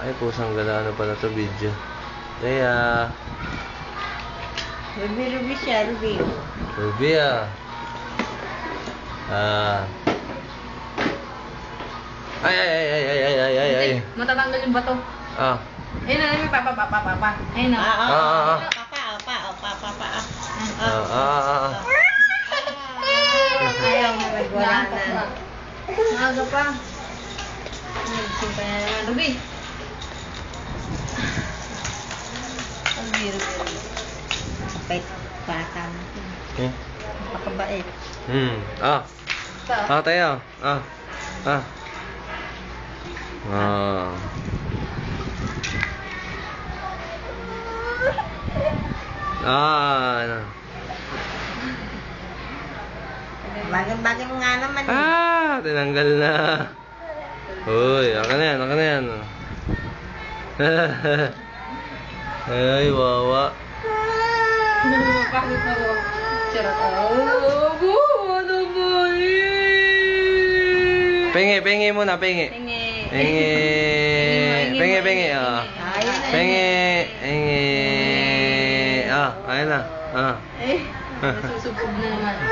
Ay, pusang gala na pala to video. Taya. Ruby siya, Ruby. Ruby ah. Ay. Matatanggal yung bato. Ah. Ayun na, may papa. Ayun na. Papa. Ayaw mo, wala na. Maaga pa. Nagsimpa na naman. Ruby. Ruby. Kapait bata mo. Okay. Makabait. Tayo. Ano. Bagay nga naman. Tinanggal na. Uy, akin na yan. Ay, wawa. Bakit na ro? Charot. Pengi muna. Pengi. Pengi. Ayun Pengi. Ayun na. Nasusubog na naman.